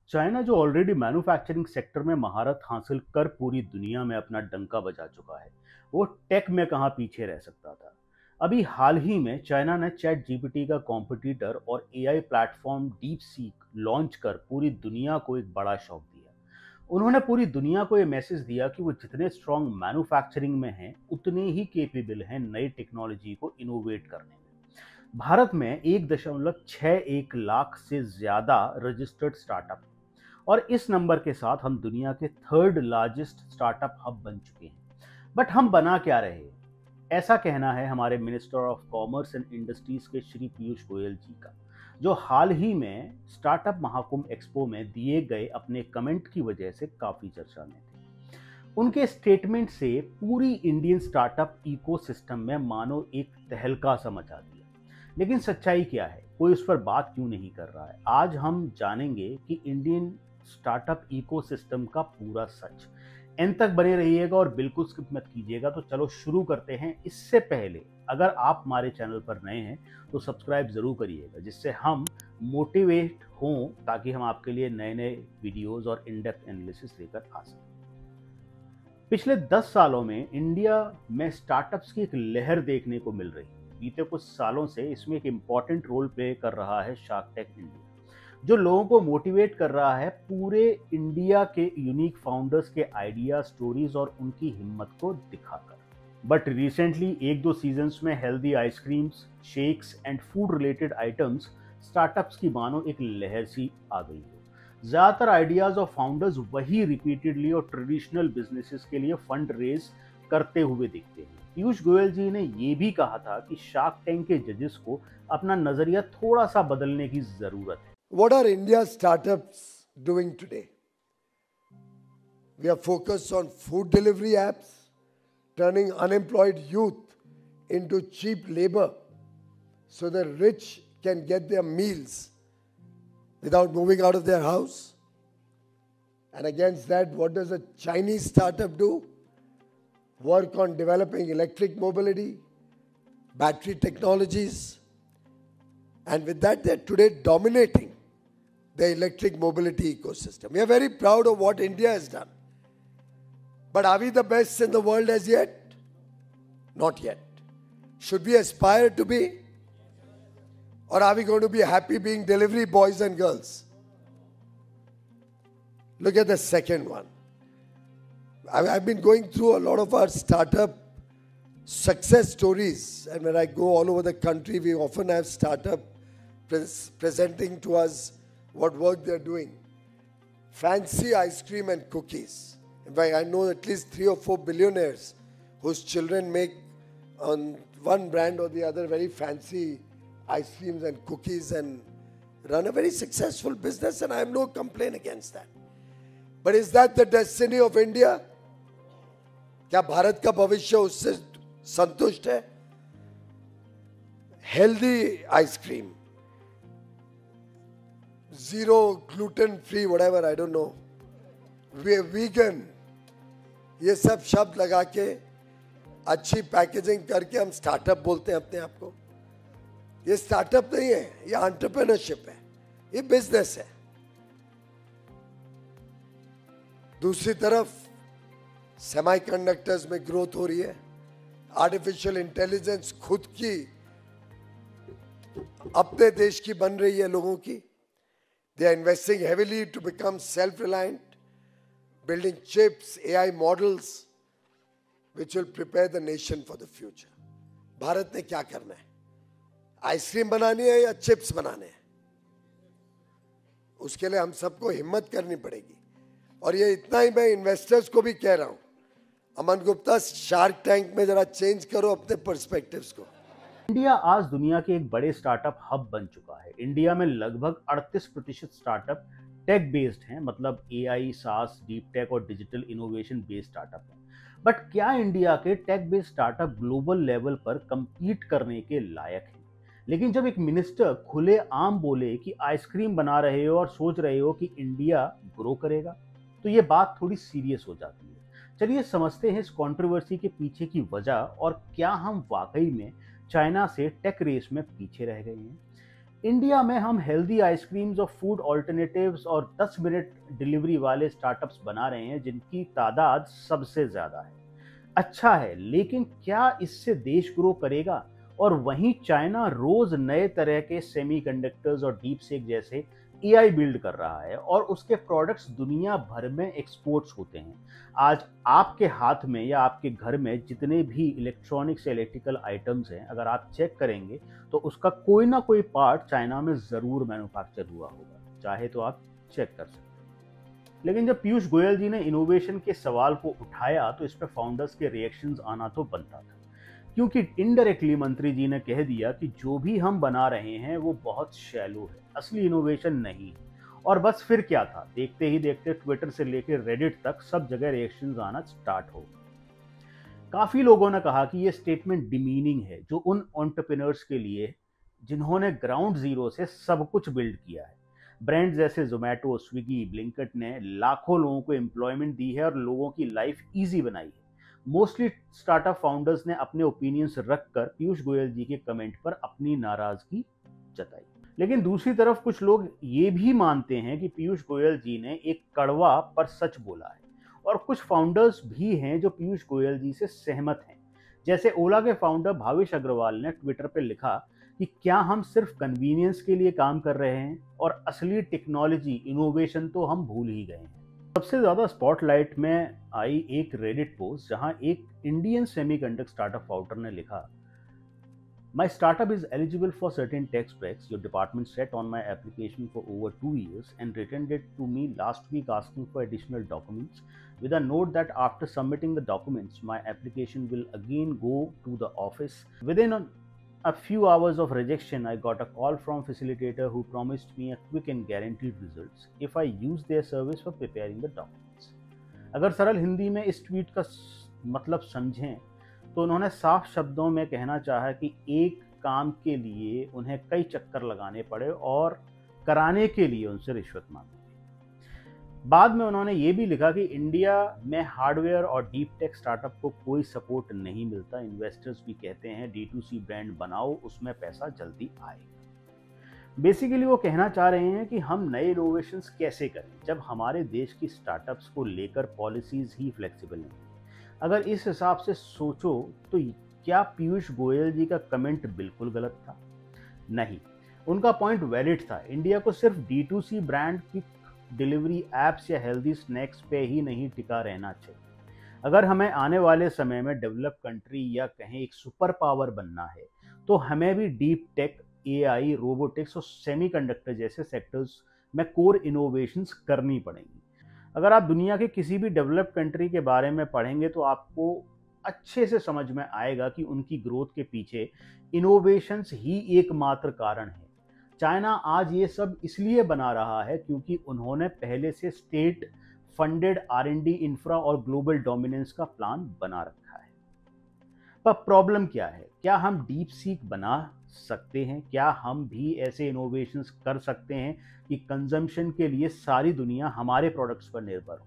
China जो already manufacturing sector में महारत हासिल कर पूरी दुनिया में अपना डंका बजा चुका है, वो टेक में कहाँ पीछे रह सकता था। अभी हाल ही में चाइना ने चैट जीपीटी का कॉम्पिटिटर और AI platform deep seek launch कर पूरी दुनिया को एक बड़ा शॉक दिया। उन्होंने पूरी दुनिया को ये मैसेज दिया कि वो जितने स्ट्रांग मैन्युफैक्चरिंग में हैं, उतने ही केपेबल हैं नई टेक्नोलॉजी को इनोवेट करने में। भारत में 1.61 लाख से ज्यादा रजिस्टर्ड स्टार्टअप, और इस नंबर के साथ हम दुनिया के थर्ड लार्जेस्ट स्टार्टअप हब बन चुके हैं। बट हम बना क्या रहे, ऐसा कहना है हमारे minister of commerce and industries के श्री पीयूष गोयल जी का, जो हाल ही में स्टार्टअप महाकुंभ एक्सपो में दिए गए अपने कमेंट की वजह से काफी चर्चा में थे। उनके स्टेटमेंट से पूरी इंडियन स्टार्टअप इकोसिस्टम में मानो एक तहलका सा मचा दिया। लेकिन सच्चाई क्या है, कोई उस पर बात क्यों नहीं कर रहा है? आज हम जानेंगे कि इंडियन स्टार्टअप इकोसिस्टम का पूरा सच। एंड तक बने रहिएगा और बिल्कुल स्किप मत कीजिएगा। तो चलो शुरू करते हैं। इससे पहले अगर आप हमारे चैनल पर नए हैं तो सब्सक्राइब जरूर करिएगा, जिससे हम मोटिवेट हों, ताकि हम आपके लिए नए नए वीडियोस और इन डेप्थ एनालिसिस लेकर आ सकें। पिछले 10 सालों में इंडिया में स्टार्टअप्स की एक लहर देखने को मिल रही है। बीते कुछ सालों से इसमें एक इम्पॉर्टेंट रोल प्ले कर रहा है शार्क टैंक इंडिया, जो लोगों को मोटिवेट कर रहा है पूरे इंडिया के यूनिक फाउंडर्स के आइडिया, स्टोरीज और उनकी हिम्मत को दिखाकर। बट रिसेंटली एक दो सीजन्स में healthy ice creams, shakes and food related items startups की मानो एक लहर सी आ गई है। ज्यादातर आइडियाज और फाउंडर्स वही रिपीटेडली और ट्रेडिशनल बिजनेसेस के लिए फंड रेज करते हुए दिखते हैं। पीयूष गोयल जी ने यह भी कहा था कि शार्क टैंक के जजेस को अपना नजरिया थोड़ा सा बदलने की जरूरत है। What are India's startups doing today? We are focused on food delivery apps, turning unemployed youth into cheap labor so the rich can get their meals without moving out of their house. And against that, what does a Chinese startup do? Work on developing electric mobility, battery technologies, and with that, they're today dominating the electric mobility ecosystem. We are very proud of what India has done. But are we the best in the world as yet? Not yet. Should we aspire to be? Or are we going to be happy being delivery boys and girls? Look at the second one. I've been going through a lot of our startup success stories, and when I go all over the country, we often have startup presenting to us what work they're doing. Fancy ice cream and cookies. In fact, I know at least 3 or 4 billionaires whose children make on one brand or the other very fancy ice creams and cookies and run a very successful business, and I have no complaint against that. But is that the destiny of India? क्या भारत का भविष्य उससे संतुष्ट है? Healthy ice cream, zero gluten free, whatever, I don't know, vegan, ये सब शब्द लगा के अच्छी पैकेजिंग करके हम स्टार्टअप बोलते हैं अपने आप को। ये स्टार्टअप नहीं है, ये एंटरप्रेन्योरशिप है, ये बिजनेस है। दूसरी तरफ सेमीकंडक्टर्स में ग्रोथ हो रही है, आर्टिफिशियल इंटेलिजेंस खुद की अपने देश की बन रही है लोगों की। They are investing heavily to become self-reliant, building chips, AI models, which will prepare the nation for the future. Bharat ने क्या करना है? आइसक्रीम बनानी है या चिप्स बनाने हैं? उसके लिए हम सबको हिम्मत करनी पड़ेगी। और ये इतना ही मैं इन्वेस्टर्स को भी कह रहा हूं, अमन गुप्ता, शार्क टैंक में जरा चेंज करो अपने पर्सपेक्टिव्स को। इंडिया आज दुनिया के एक बड़े स्टार्टअप हब बन चुका है। इंडिया में लगभग 38% स्टार्टअप टेक बेस्ड हैं, मतलब एआई, सास, डीप टेक और डिजिटल इनोवेशन बेस्ड स्टार्टअप हैं। बट क्या इंडिया के tech based startup global level पर कंपीट करने के लायक हैं? लेकिन जब एक मिनिस्टर खुले आम बोले कि आइसक्रीम बना रहे हो और सोच रहे हो कि इंडिया ग्रो करेगा, तो ये बात थोड़ी सीरियस हो जाती है। चलिए समझते हैं इस कंट्रोवर्सी के पीछे की वजह और क्या हम वाकई में चाइना से टेक रेस में पीछे रह गए हैं। इंडिया में हम हेल्दी आइसक्रीम्स और फूड ऑल्टरनेटिव्स और 10 मिनट डिलीवरी वाले स्टार्टअप्स बना रहे हैं जिनकी तादाद सबसे ज्यादा है। अच्छा है, लेकिन क्या इससे देश ग्रो करेगा? और वहीं चाइना रोज नए तरह के सेमीकंडक्टर्स और डीप सेक जैसे एआई बिल्ड कर रहा है और उसके प्रोडक्ट्स दुनिया भर में एक्सपोर्ट्स होते हैं। आज आपके हाथ में या आपके घर में जितने भी इलेक्ट्रॉनिक्स या इलेक्ट्रिकल आइटम्स हैं, अगर आप चेक करेंगे तो उसका कोई ना कोई पार्ट चाइना में जरूर मैन्युफैक्चर हुआ होगा, चाहे तो आप चेक कर सकते हैं। लेकिन जब पीयूष गोयल जी ने इनोवेशन के सवाल को उठाया तो इस पर फाउंडर्स के रिएक्शंस आना तो बनता था, क्योंकि इनडायरेक्टली मंत्री जी ने कह दिया कि जो भी हम बना रहे हैं वो बहुत शैलो है, असली इनोवेशन नहीं है। और बस फिर क्या था, देखते ही देखते ट्विटर से लेकर रेडिट तक सब जगह रिएक्शंस आना स्टार्ट हो गए। काफी लोगों ने कहा कि ये स्टेटमेंट डिमीनिंग है जो उन एंटरप्रेन्योर्स के लिए है जिन्होंने ग्राउंड जीरो से सब कुछ बिल्ड किया है। ब्रांड जैसे जोमेटो, स्विगी, ब्लिंकिट ने लाखों लोगों को एम्प्लॉयमेंट दी है और लोगों की लाइफ इजी बनाई है। मोस्टली स्टार्टअप फाउंडर्स ने अपने ओपिनियंस रखकर पीयूष गोयल जी के कमेंट पर अपनी नाराजगी जताई। लेकिन दूसरी तरफ कुछ लोग ये भी मानते हैं कि पीयूष गोयल जी ने एक कड़वा पर सच बोला है, और कुछ फाउंडर्स भी हैं जो पीयूष गोयल जी से सहमत हैं। जैसे ओला के फाउंडर भावेश अग्रवाल ने ट्विटर पर लिखा कि क्या हम सिर्फ कन्वीनियंस के लिए काम कर रहे हैं और असली टेक्नोलॉजी इनोवेशन तो हम भूल ही गए हैं। सबसे ज्यादा स्पॉटलाइट में आई एक रेडिट पोस्ट जहां एक इंडियन सेमीकंडक्टर स्टार्टअप फाउंडर ने लिखा, My startup is eligible for certain tax breaks your department set on my application for over 2 years and returned it to me last week asking for additional documents with a note that after submitting the documents, my application will again go to the office. Within a few hours of rejection, I got a call from facilitator who promised me a quick and guaranteed results if I use their service for preparing the documents. अगर सरल हिंदी में इस tweet का मतलब समझें तो उन्होंने साफ शब्दों में कहना चाहा कि एक काम के लिए उन्हें कई चक्कर लगाने पड़े और कराने के लिए उनसे रिश्वत मांगी गई। बाद में उन्होंने ये भी लिखा कि इंडिया में हार्डवेयर और डीप टेक स्टार्टअप को कोई सपोर्ट नहीं मिलता। इन्वेस्टर्स भी कहते हैं D2C ब्रांड बनाओ, उसमें पैसा जल्दी आएगा। बेसिकली वो कहना चाह रहे हैं कि हम नए इनोवेशंस कैसे करें जब हमारे देश की स्टार्टअप्स को लेकर पॉलिसीज ही फ्लेक्सिबल नहीं। अगर इस हिसाब से सोचो तो क्या पीयूष गोयल जी का कमेंट बिल्कुल गलत था? नहीं, उनका पॉइंट वैलिड था। इंडिया को सिर्फ D2C ब्रांड की डिलीवरी एप्स या हेल्दी स्नैक्स पे ही नहीं टिका रहना चाहिए। अगर हमें आने वाले समय में डेवलप कंट्री या कहें एक सुपर पावर बनना है तो हमें भी डीप टेक, AI, रोबोटिक्स और सेमीकंडक्टर जैसे सेक्टर्स में कोर इनोवेशंस करनी पड़ेंगी। अगर आप दुनिया के किसी भी डेवलप कंट्री के बारे में पढ़ेंगे तो आपको अच्छे से समझ में आएगा कि उनकी ग्रोथ के पीछे इनोवेशंस ही एकमात्र कारण है। चाइना आज ये सब इसलिए बना रहा है क्योंकि उन्होंने पहले से स्टेट फंडेड R&D इंफ्रा और ग्लोबल डोमिनेंस का प्लान बना रखा है। पर प्रॉब्लम क्या है? क्या हम डीप सीक बना सकते हैं? क्या हम भी ऐसे इनोवेशंस कर सकते हैं कि कंजम्पशन के लिए सारी दुनिया हमारे प्रोडक्ट्स पर निर्भर हो?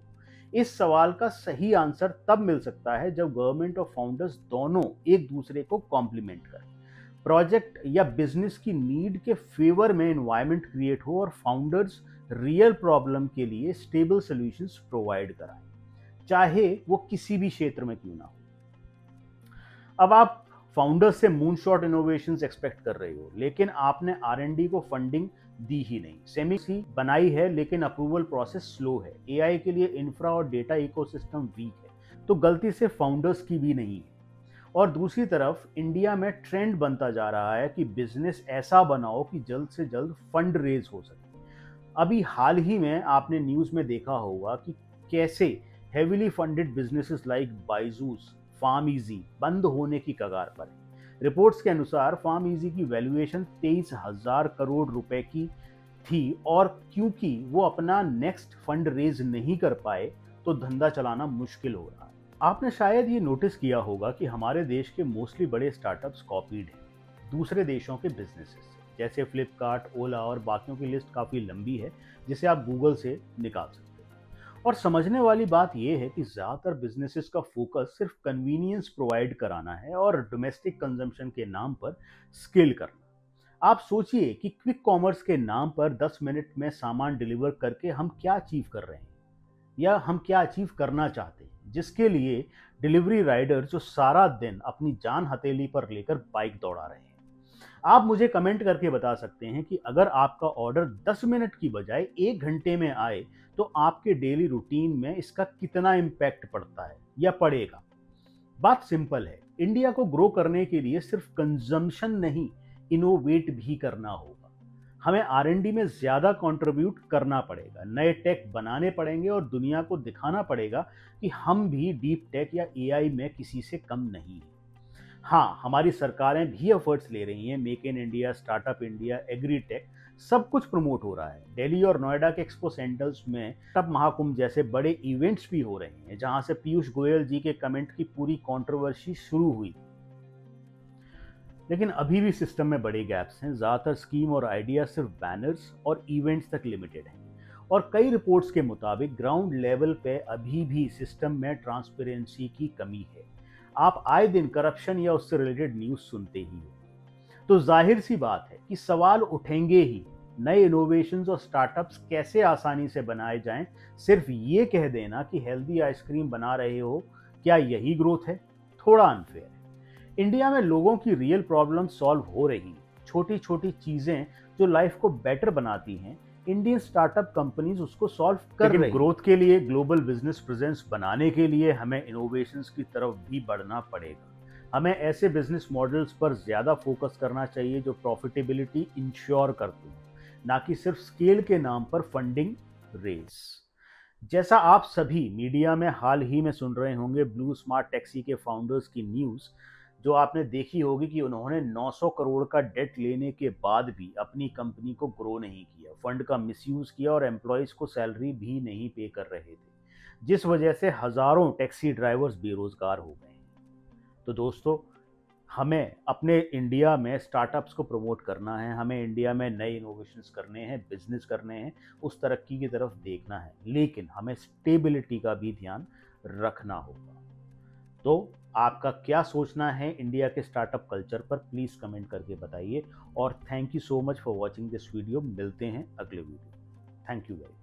इस सवाल का सही आंसर तब मिल सकता है जब गवर्नमेंट और फाउंडर्स दोनों एक दूसरे को कॉम्प्लीमेंट करें। प्रोजेक्ट या बिजनेस की नीड के फेवर में एनवायरनमेंट क्रिएट हो और फाउंडर्स रियल प्रॉब्लम के लिए स्टेबल सॉल्यूशंस प्रोवाइड कराएं, चाहे वो किसी भी क्षेत्र में क्यों ना हो। अब आप फाउंडर्स से मूनशॉट इनोवेशंस एक्सपेक्ट कर रहे हो, लेकिन आपने R&D को फंडिंग दी ही नहीं। सेमी सी बनाई है लेकिन अप्रूवल प्रोसेस स्लो है। AI के लिए इंफ्रा और डेटा इकोसिस्टम वीक है, तो गलती से फाउंडर्स की भी नहीं है। और दूसरी तरफ इंडिया में ट्रेंड बनता जा रहा है कि बिजनेस ऐसा बनाओ कि जल्द से जल्द फंड रेज हो सके। अभी हाल ही में आपने न्यूज में देखा होगा कि कैसे heavily funded businesses like Byju's, PharmEasy बंद होने की कगार पर है। रिपोर्ट्स के अनुसार फार्म इजी की वैल्यूएशन 23,000 करोड़ रुपए की थी और क्योंकि वो अपना नेक्स्ट फंड रेज नहीं कर पाए तो धंधा चलाना मुश्किल हो रहा है। आपने शायद ये नोटिस किया होगा कि हमारे देश के मोस्टली बड़े स्टार्टअप्स कॉपीड हैं दूसरे देशों के बिजनेसेस से, जैसे फ्लिपकार्ट, ओला और बाकियों की लिस्ट काफ़ी लंबी है जिसे आप गूगल से निकाल सकते हैं। और समझने वाली बात यह है कि ज़्यादातर बिजनेसेस का फोकस सिर्फ कन्वीनियंस प्रोवाइड कराना है और डोमेस्टिक कंजम्पशन के नाम पर स्केल करना। आप सोचिए कि क्विक कॉमर्स के नाम पर 10 मिनट में सामान डिलीवर करके हम क्या अचीव कर रहे हैं या हम क्या अचीव करना चाहते हैं, जिसके लिए डिलीवरी राइडर जो सारा दिन अपनी जान हथेली पर लेकर बाइक दौड़ा रहे हैं। आप मुझे कमेंट करके बता सकते हैं कि अगर आपका ऑर्डर 10 मिनट की बजाय 1 घंटे में आए तो आपके डेली रूटीन में इसका कितना इम्पैक्ट पड़ता है या पड़ेगा। बात सिंपल है, इंडिया को ग्रो करने के लिए सिर्फ कंजम्पशन नहीं, इनोवेट भी करना होगा। हमें आर&डी में ज्यादा कंट्रीब्यूट करना पड़ेगा, नए टेक बनाने पड़ेंगे और दुनिया को दिखाना पड़ेगा कि हम भी डीप टेक या एआई में किसी से कम नहीं हैं। हाँ, हमारी सरकारें भी एफर्ट्स ले रही हैं, make in India, startup India, agri tech, सब कुछ प्रमोट हो रहा है। दिल्ली और नोएडा के एक्सपो सेंटर्स में स्टार्टअप महाकुंभ जैसे बड़े इवेंट्स भी हो रहे हैं, जहां से पीयूष गोयल जी के कमेंट की पूरी कंट्रोवर्सी शुरू हुई। लेकिन अभी भी सिस्टम में बड़े गैप्स हैं। ज्यादातर स्कीम और आइडिया सिर्फ बैनर्स और इवेंट्स तक लिमिटेड हैं, और कई रिपोर्ट्स के मुताबिक ग्राउंड लेवल पे अभी भी सिस्टम में ट्रांसपेरेंसी की कमी है। आप आए दिन करप्शन या उससे रिलेटेड न्यूज सुनते ही हो, तो जाहिर सी बात है कि सवाल उठेंगे ही, नए इनोवेशंस और स्टार्टअप्स कैसे आसानी से बनाए जाएं। सिर्फ ये कह देना कि हेल्दी आइसक्रीम बना रहे हो, क्या यही ग्रोथ है? थोड़ा अनफेयर है। इंडिया में लोगों की रियल प्रॉब्लम सॉल्व हो रही है, छोटी छोटी चीजें जो लाइफ को बेटर बनाती हैं, इंडियन स्टार्टअप कंपनीज उसको सॉल्व कर रही हैं। ग्रोथ के लिए, ग्लोबल बिजनेस प्रेजेंस बनाने के लिए हमें इनोवेशंस की तरफ भी बढ़ना पड़ेगा। हमें ऐसे बिजनेस मॉडल्स पर ज्यादा फोकस करना चाहिए जो प्रॉफिटेबिलिटी इंश्योर करते हैं, ना कि सिर्फ स्केल के नाम पर फंडिंग रेस। जैसा आप सभी मीडिया में हाल ही में सुन रहे होंगे, ब्लू स्मार्ट टैक्सी के फाउंडर्स की न्यूज जो आपने देखी होगी कि उन्होंने 900 करोड़ का डेट लेने के बाद भी अपनी कंपनी को ग्रो नहीं किया, फंड का मिसयूज किया और एम्प्लॉयज को सैलरी भी नहीं पे कर रहे थे, जिस वजह से हजारों टैक्सी ड्राइवर्स बेरोजगार हो गए हैं। तो दोस्तों, हमें अपने इंडिया में स्टार्टअप्स को प्रमोट करना है, हमें इंडिया में नए इनोवेशंस करने हैं, बिजनेस करने हैं, उस तरक्की की तरफ देखना है, लेकिन हमें स्टेबिलिटी का भी ध्यान रखना होगा। तो आपका क्या सोचना है इंडिया के स्टार्टअप कल्चर पर, प्लीज कमेंट करके बताइए। और thank you so much for watching this video. मिलते हैं अगले वीडियो। Thank you guys.